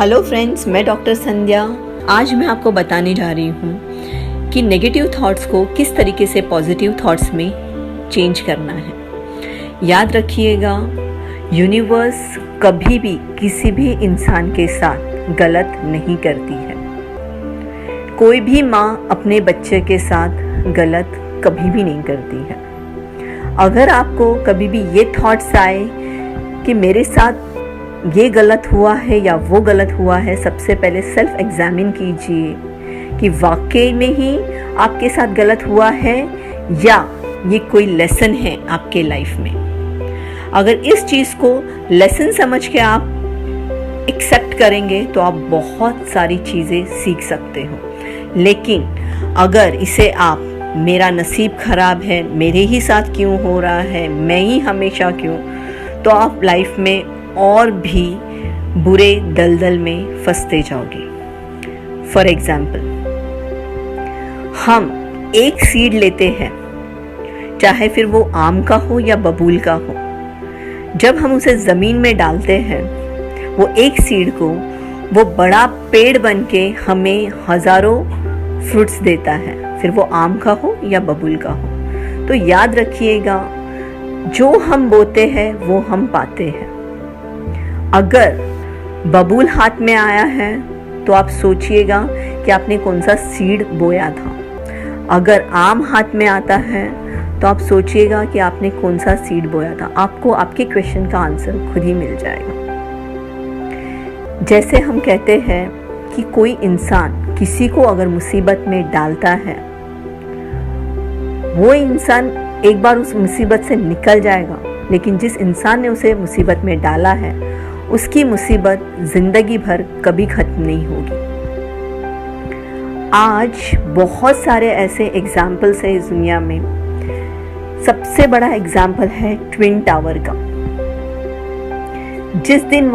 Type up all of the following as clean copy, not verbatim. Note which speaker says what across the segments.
Speaker 1: Hello friends, मैं doctor संध्या। आज मैं आपको बताने जा रही हूँ कि नेगेटिव थॉट्स को किस तरीके से पॉजिटिव थॉट्स में चेंज करना है। याद रखिएगा, यूनिवर्स कभी भी किसी भी इंसान के साथ गलत नहीं करती है। कोई भी माँ अपने बच्चे के साथ गलत कभी भी नहीं करती है। अगर आपको कभी भी ये थॉट्स आए कि मेरे साथ ये गलत हुआ है या वो गलत हुआ है, सबसे पहले सेल्फ एग्जामिन कीजिए कि वाकई में ही आपके साथ गलत हुआ है या ये कोई लेसन है आपके लाइफ में। अगर इस चीज़ को लेसन समझ के आप एक्सेप्ट करेंगे तो आप बहुत सारी चीज़ें सीख सकते हो। लेकिन अगर इसे आप मेरा नसीब खराब है, मेरे ही साथ क्यों हो रहा है, मैं ही हमेशा क्यों, तो आप लाइफ में और भी बुरे दलदल में फंसते जाओगे। फॉर एग्जाम्पल, हम एक सीड लेते हैं, चाहे फिर वो आम का हो या बबूल का हो। जब हम उसे ज़मीन में डालते हैं, वो एक सीड को वो बड़ा पेड़ बन के हमें हज़ारों फ्रूट्स देता है, फिर वो आम का हो या बबूल का हो। तो याद रखिएगा, जो हम बोते हैं वो हम पाते हैं। अगर बबूल हाथ में आया है तो आप सोचिएगा कि आपने कौन सा सीड बोया था। अगर आम हाथ में आता है तो आप सोचिएगा कि आपने कौन सा सीड बोया था। आपको आपके क्वेश्चन का आंसर खुद ही मिल जाएगा। जैसे हम कहते हैं कि कोई इंसान किसी को अगर मुसीबत में डालता है, वो इंसान एक बार उस मुसीबत से निकल जाएगा, लेकिन जिस इंसान ने उसे मुसीबत में डाला है उसकी मुसीबत जिंदगी भर कभी खत्म नहीं होगी। आज बहुत सारे ऐसे एग्जाम्पल्स हैं इस दुनिया में। सबसे बड़ा एग्जाम्पल है ट्विन टावर का। जिस दिन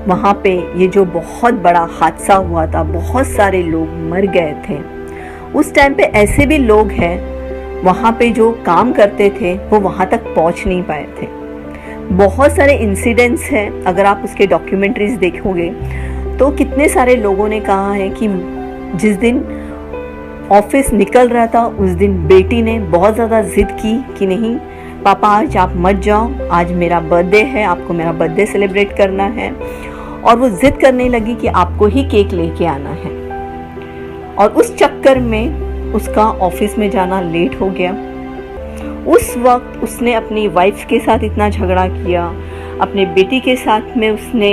Speaker 1: वहाँ पे ये जो बहुत बड़ा हादसा हुआ था, बहुत सारे लोग मर गए थे। उस टाइम पे ऐसे भी लोग हैं वहाँ पे जो काम करते थे, वो वहाँ तक पहुँच नहीं पाए थे। बहुत सारे इंसिडेंट्स हैं, अगर आप उसके डॉक्यूमेंट्रीज देखोगे तो कितने सारे लोगों ने कहा है कि जिस दिन ऑफिस निकल रहा था उस दिन बेटी ने बहुत ज़्यादा ज़िद की कि नहीं पापा, आज आप मत जाओ, आज मेरा बर्थडे है, आपको मेरा बर्थडे सेलिब्रेट करना है। और वो ज़िद करने लगी कि आपको ही केक लेके आना है। और उस चक्कर में उसका ऑफिस में जाना लेट हो गया। उस वक्त उसने अपनी वाइफ के साथ इतना झगड़ा किया, अपने बेटी के साथ में उसने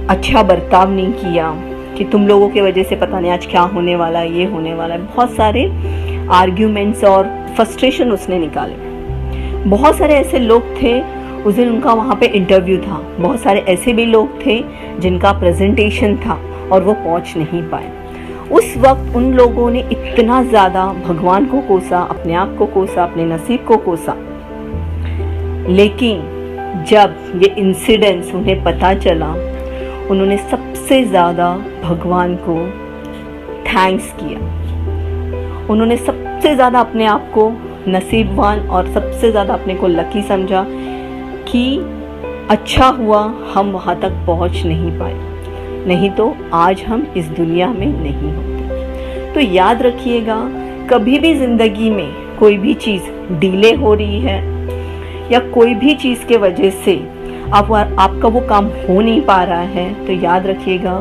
Speaker 1: अच्छा बर्ताव नहीं किया कि तुम लोगों के वजह से पता नहीं आज क्या होने वाला है, ये होने वाला है। बहुत सारे आर्ग्यूमेंट्स और फ्रस्ट्रेशन उसने निकाले। बहुत सारे ऐसे लोग थे, उस दिन उनका वहाँ पे इंटरव्यू था। बहुत सारे ऐसे भी लोग थे जिनका प्रेजेंटेशन था और वो पहुँच नहीं पाए। उस वक्त उन लोगों ने इतना ज़्यादा भगवान को कोसा, अपने आप को कोसा, अपने नसीब को कोसा। लेकिन जब ये इंसिडेंट्स उन्हें पता चला, उन्होंने सबसे ज़्यादा भगवान को थैंक्स किया। उन्होंने सबसे ज़्यादा अपने आप को नसीबवान और सबसे ज़्यादा अपने को लकी समझा कि अच्छा हुआ हम वहाँ तक पहुँच नहीं पाए, नहीं तो आज हम इस दुनिया में नहीं होते। तो याद रखिएगा, कभी भी ज़िंदगी में कोई भी चीज़ डिले हो रही है या कोई भी चीज़ के वजह से आपका वो काम हो नहीं पा रहा है, तो याद रखिएगा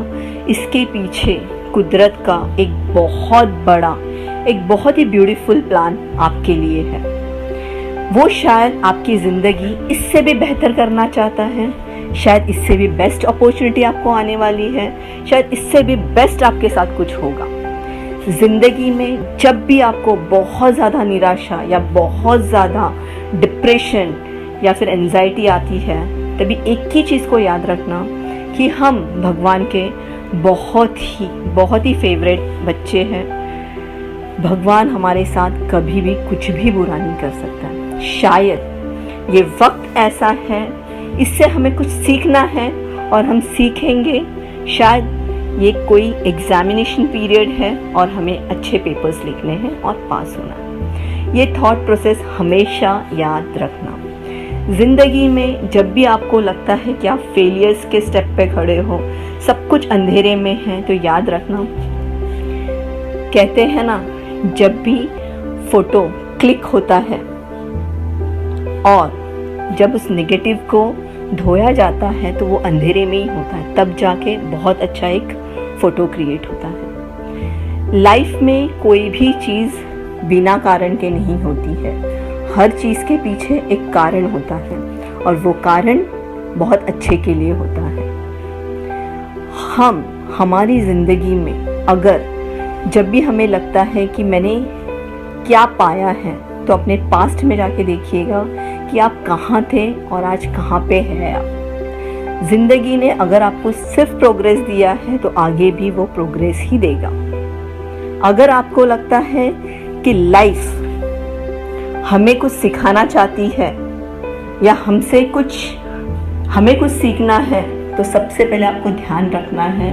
Speaker 1: इसके पीछे कुदरत का एक बहुत बड़ा, एक बहुत ही ब्यूटीफुल प्लान आपके लिए है। वो शायद आपकी ज़िंदगी इससे भी बेहतर करना चाहता है, शायद इससे भी बेस्ट अपॉर्चुनिटी आपको आने वाली है, शायद इससे भी बेस्ट आपके साथ कुछ होगा। ज़िंदगी में जब भी आपको बहुत ज़्यादा निराशा या बहुत ज़्यादा डिप्रेशन या फिर एंजाइटी आती है, तभी एक ही चीज़ को याद रखना कि हम भगवान के बहुत ही फेवरेट बच्चे हैं। भगवान हमारे साथ कभी भी कुछ भी बुरा नहीं कर सकता। शायद ये वक्त ऐसा है, इससे हमें कुछ सीखना है और हम सीखेंगे। शायद ये कोई एग्जामिनेशन पीरियड है और हमें अच्छे पेपर्स लिखने हैं और पास होना है। ये थॉट प्रोसेस हमेशा याद रखना। ज़िंदगी में जब भी आपको लगता है कि आप फेलियर्स के स्टेप पे खड़े हो, सब कुछ अंधेरे में है, तो याद रखना, कहते हैं ना, जब भी फोटो क्लिक होता है और जब उस नेगेटिव को धोया जाता है तो वो अंधेरे में ही होता है, तब जाके बहुत अच्छा एक फ़ोटो क्रिएट होता है। लाइफ में कोई भी चीज़ बिना कारण के नहीं होती है, हर चीज़ के पीछे एक कारण होता है और वो कारण बहुत अच्छे के लिए होता है। हम हमारी ज़िंदगी में अगर जब भी हमें लगता है कि मैंने क्या पाया है, तो अपने पास्ट में जाके देखिएगा कि आप कहाँ थे और आज कहाँ पे है आप। ज़िंदगी ने अगर आपको सिर्फ प्रोग्रेस दिया है तो आगे भी वो प्रोग्रेस ही देगा। अगर आपको लगता है कि लाइफ हमें कुछ सिखाना चाहती है या हमें कुछ सीखना है, तो सबसे पहले आपको ध्यान रखना है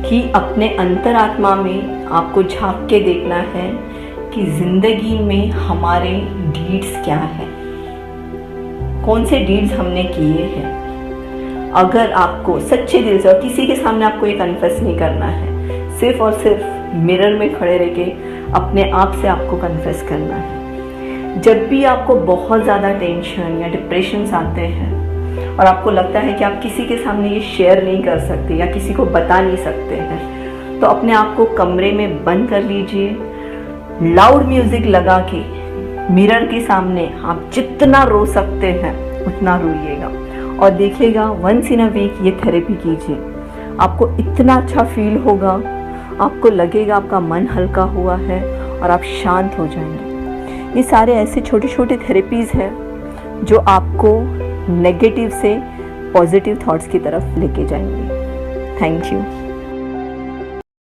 Speaker 1: कि अपने अंतरात्मा में आपको झांक के देखना है कि ज़िंदगी में हमारे डीड्स क्या हैं, कौन से डीड्स हमने किए हैं। अगर आपको सच्चे दिल से और किसी के सामने आपको ये कन्फेस नहीं करना है, सिर्फ और सिर्फ मिरर में खड़े रह के अपने आप से आपको कन्फेस करना है। जब भी आपको बहुत ज़्यादा टेंशन या डिप्रेशंस आते हैं और आपको लगता है कि आप किसी के सामने ये शेयर नहीं कर सकते या किसी को बता नहीं सकते हैं, तो अपने आप को कमरे में बंद कर लीजिए, लाउड म्यूज़िक लगा के मिरर के सामने आप जितना रो सकते हैं उतना रोइएगा और देखिएगा वंस इन अ वीक ये थेरेपी कीजिए। आपको इतना अच्छा फील होगा, आपको लगेगा आपका मन हल्का हुआ है और आप शांत हो जाएंगे। ये सारे ऐसे छोटे छोटे थेरेपीज़ हैं जो आपको नेगेटिव से पॉजिटिव थॉट्स की तरफ लेके जाएंगे। Thank you.